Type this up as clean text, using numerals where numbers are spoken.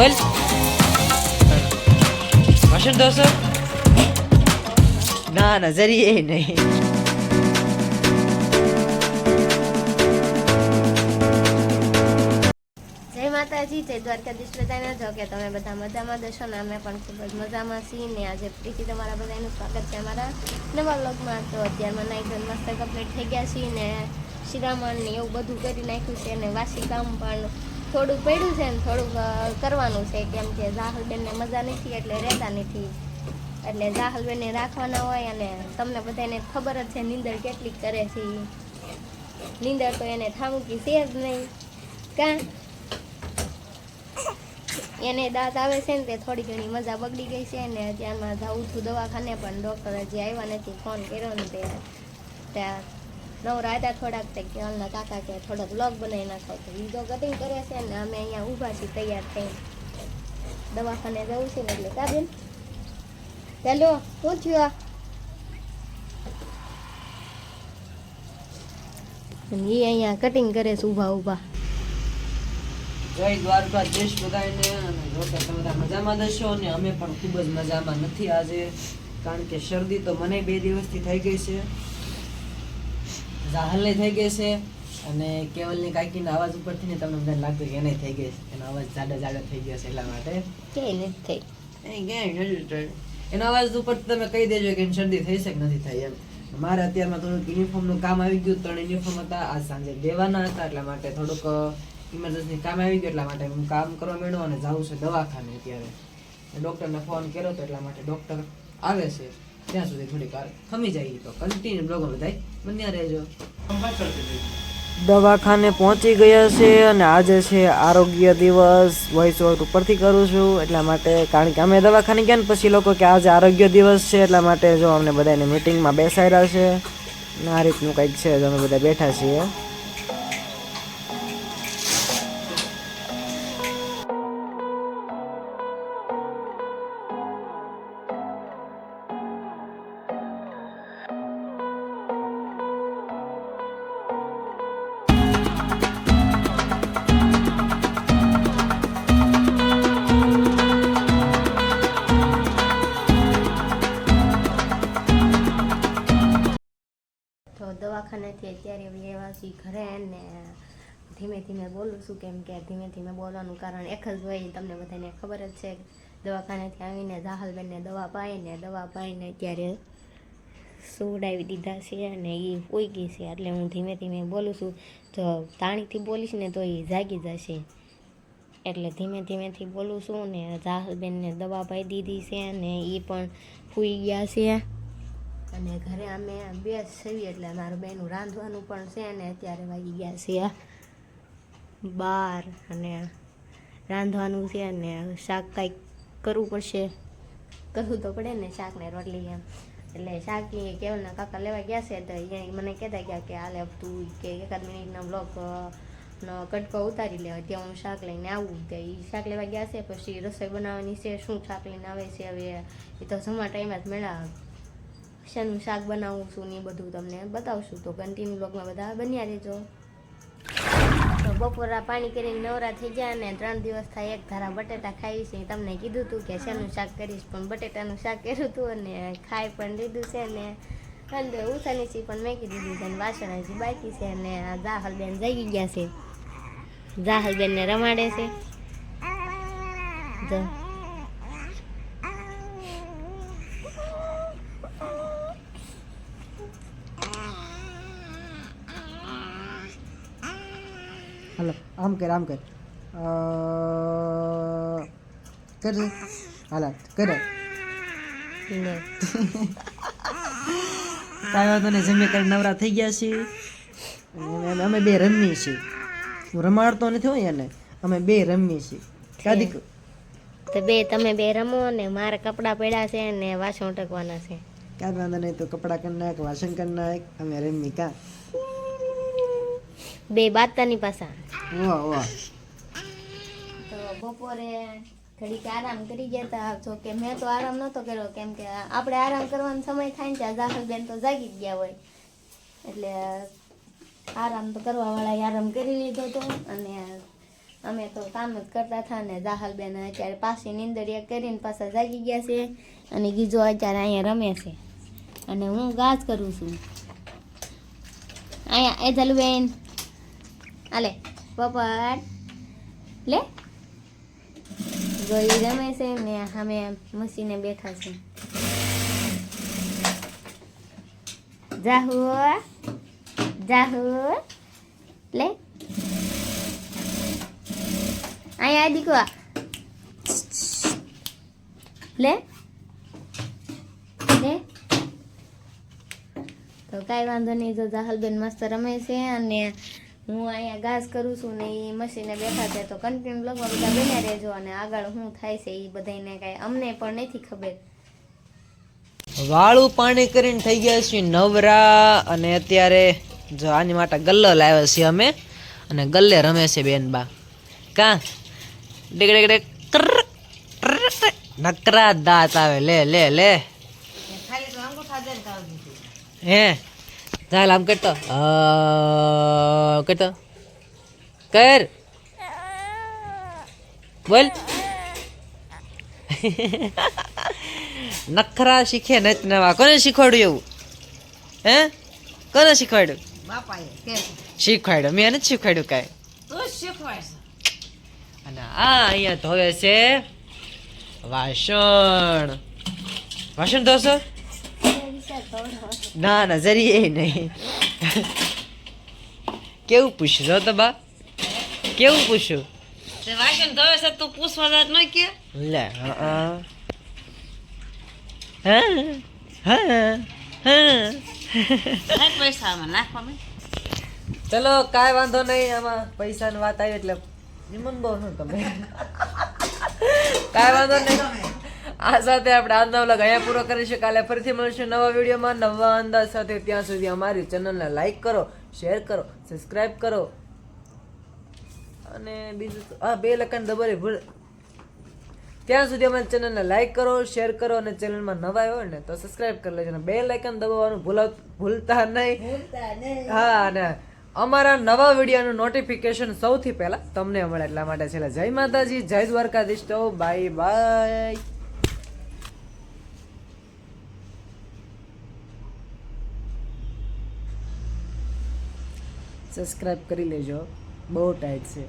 બોલ વાસણ ધોશો? ના ના જરીએ નહીં. જય માતાજી, જય દ્વારકાધીશ. બધાને જો કે તમે બધા મજામાં દશો ને અમે પણ ખૂબ જ મજામાં છીએ ને આજે પ્રીતિ તમારા બધાનું સ્વાગત છે અમારા નવા વ્લોગમાં. તો અત્યારમાં નાઈ મસ્ત કમ્પ્લીટ થઈ ગયા છીએ ને શિરામણ ને એવું બધું કરી નાખ્યું છે ને વાસી કામ પણ થોડું પડ્યું છે ને થોડુંક કરવાનું છે કેમ કે રાહુલબેનને મજા નથી એટલે રહેતા નથી એટલે રાહુલબેનને રાખવાના હોય અને તમને બધાને ખબર જ છે નીંદર કેટલીક કરે છે. નીંદર તો એને ઠામુકી છે જ નહીં કાં એને દાંત આવે છે ને તે થોડી ઘણી મજા બગડી ગઈ છે ને ત્યારમાં જાઉં છું દવાખાને પણ ડૉક્ટર હજી આવ્યા નથી. ફોન કર્યો ને ત્યાં નવરા હતા થોડાક તે હાલના કાકા કે થોડોક વ્લોગ બનાવી નાખો તો એ તો કટિંગ કરે છે ને અમે અહીંયા ઊભા છીએ તૈયાર થઈને દવાખાને જવું છે ને એટલે કાબેન ચાલો શું થયું એ અહીંયા કટિંગ કરે છે ઊભા ઊભા. જય દ્વારકાધીશ બધાને. અને જો કે તમે બધા મજામાં દશો ને અમે પણ ખૂબ જ મજામાં નથી આજે, કારણ કે શરદી તો મને 2 દિવસથી થઈ ગઈ છે, જાહલને થઈ ગઈ છે અને કેવલની કાકીના અવાજ ઉપરથી ને તમને બધાને લાગતું કે એને થઈ ગઈ છે. એનો અવાજ જાડા થઈ ગયો છે એટલા માટે કે નથી થઈ એનો અવાજ ઉપર તમે કહી દેજો કે શરદી થઈ છે કે નથી થઈ એમ. મારે અત્યારમાં થોડુંક યુનિફોર્મનું કામ આવી ગયું, 3 યુનિફોર્મ હતા આજ સાંજે દેવાના હતા એટલા માટે થોડુંક ઇમરજન્સી કામ આવી ગયું એટલા માટે હું કામ કરવા માંડ્યો અને જાઉં છું દવાખાને. અત્યારે ડૉક્ટરને ફોન કર્યો તો એટલા માટે ડૉક્ટર આવે છે ત્યાં સુધી થોડીક વાર ખમી જાય. તો કન્ટિન્યુ બ્લોગમાં બધા બન્યા રહેજો. દવાખાને પહોંચી ગયા છે અને આજે છે આરોગ્ય દિવસ. વોઇસ ઓવર ઉપરથી કરું છું એટલા માટે, કારણ કે અમે દવાખાને ગયા ને પછી લોકો કે આજે આરોગ્ય દિવસ છે એટલા માટે જો અમને બધાને મિટિંગમાં બેસાડ્યા છે અને આ રીતનું કંઈક છે. અમે બધા બેઠા છીએ. દવાખાનેથી અત્યારે આવ્યા છીએ ઘરે ને ધીમે ધીમે બોલું છું કેમ કે ધીમે ધીમે બોલવાનું કારણ એક જ હોય, તમને બધાને ખબર જ છે. દવાખાનેથી આવીને જાહલબેનને દવા પાઈને અત્યારે સુવડાવી દીધા છે અને એ ઉઈ છે એટલે હું ધીમે ધીમે બોલું છું. જો તાણીથી બોલીશ ને તો એ જાગી જશે એટલે ધીમે ધીમેથી બોલું છું ને જાહલબેનને દવા પાઈ દીધી છે અને એ પણ સૂઈ ગયા છે. અને ઘરે અમે 2 છીએ એટલે મારું બેનું રાંધવાનું પણ છે ને અત્યારે વાગી ગયા છે 12 અને રાંધવાનું છે અને શાક કાંઈક કરવું પડશે, કરવું તો પડે ને શાક ને રોટલી એમ. એટલે શાકની કેવલના કાકા લેવા ગયા છે તો અહીંયા મને કહેતા ગયા કે હાલે તું કે 1 મિનિટનો બ્લોગ નો કટકો ઉતારી લેવા ત્યાં હું શાક લઈને આવું. તો એ શાક લેવા ગયા છે પછી રસોઈ બનાવવાની છે. શું શાક લઈને આવે છે હવે એ તો જમવા ટાઈમ જ મળ્યા. શાનું શાક બનાવું છું ને એ બધું તમને બતાવશું તો કન્ટિન્યુ બ્લોગમાં બધા બન્યા રહેજો. તો બપોરા પાણી કરીને નવરા થઈ ગયા અને 3 દિવસ થાય એક ધારા બટેટા ખાઈ છે. તમને કીધું હતું કે શાનું શાક કરીશ પણ બટેટાનું શાક કર્યું હતું અને ખાઈ પણ લીધું છે ને અંદર ઉસાની સી પણ મેકી દીધી છે અને વાસણ હજી બાકી છે. અને જાહલબેન જાગી ગયા છે, જાહલબેનને રમાડે છે. જો હાલો આમ કર કરજે. હાલા કરે કાંઈ વાંધો નહીં. જમી કરીને નવરા થઈ ગયા છીએ અને અમે 2 રમીએ છીએ. હું રમાડતો નથી હોય એને, અમે 2 રમીએ છીએ. કાદી તો તમે 2 રમો ને મારે કપડાં પડ્યા છે ને વાસણ ટકવાના છે. કાંઈ વાંધો નહીં. તો કપડાં કરી નાખ, વાસણ કરી નાખ, અમે રમી કા 2 બાતાની પાછા. વાહ તો બપોરે ઘડીક આરામ કરી ગયા હતા. જો કે મેં તો આરામ નહોતો કર્યો કેમ કે આપણે આરામ કરવાનો સમય થાય ને ત્યાં જાહલબેન તો જાગી જ ગયા હોય એટલે આરામ તો કરવા વાળા આરામ કરી લીધો હતો અને અમે તો કામ જ કરતા હતા ને જાહલબેન અત્યારે પાછી નીંદરિયા કરીને પાછા જાગી ગયા છે અને ગીજો અત્યારે અહીંયા રમે છે અને હું ગાજ કરું છું અહીંયા એ જલુબેન આલે પોપટ લે ગોળી રમે છે ને અમે મસીને બેઠા છે જાહુ જાહુ લે અહીંયા દીકવા લે લે તો કાંઈ વાંધો નહીં જો જાહલબેન મસ્ત રમે છે અને હું અહીંયા ઘાસ કરું છું ને એ મશીને બેઠા છે તો કન્ટિન્યુ બ્લોગમાં બધા બન્યા રહેજો અને આગળ શું થાય છે એ બધાને કાંઈ અમને પણ નથી ખબર વાળું પાણી કરીને થઈ ગયા છીએ નવરા અને અત્યારે જો આની માટે ગલ્લો લાવ્યા છીએ અમે અને ગલ્લે રમે છે બેન બા કા ડેક ડેક ડેક નકરા દાંત આવે લે લે લે હે ચાલ આમ કરતો કરતો કર બોલ નખરા શીખે નથી નવા કોને શીખવાડ્યું એવું હે કોને શીખવાડ્યું શીખવાડ્યું મેં નથી શીખવાડ્યું કાંઈ અને આ અહીંયા ધોવે છે વાસણ વાસણ ધોશો ના ના જરી એ નહીં કેવું પૂછ્યું જો તો બા કેવું પૂછ્યું વાસણ ધોવે છે તું પૂછવા જાત ન કે લે હા હા પૈસામાં નાખવા મેં ચલો કાંઈ વાંધો નહીં આમાં પૈસાની વાત આવી એટલે નિમન બહુ ન તમે કાંઈ વાંધો નહીં આ સાથે આપણે આજનો વ્લોગ અહીંયા પૂરો કરીશું કાલે ફરીથી મળશું નવા વિડીયોમાં નવા અંદાજ સાથે ત્યાં સુધી અમારી ચેનલને લાઈક કરો શેર કરો સબસ્ક્રાઈબ કરો અને બીજું હા બે લખાણ દબાવી ભૂલ ત્યાં સુધી અમારી ચેનલને લાઈક કરો શેર કરો અને ચેનલમાં નવા આવ્યો ને તો સબસ્ક્રાઈબ કરી લેજો અને બે લાઇકન દબાવવાનું ભૂલતા નહીં હા અને અમારા નવા વિડીયોનું નોટિફિકેશન સૌથી પહેલા તમને મળે એટલા માટે છેલ્લે જય માતાજી જય દ્વારકાધીશ તો બાય બાય સબસ્ક્રાઈબ કરી લેજો બહુ ટાઈટ છે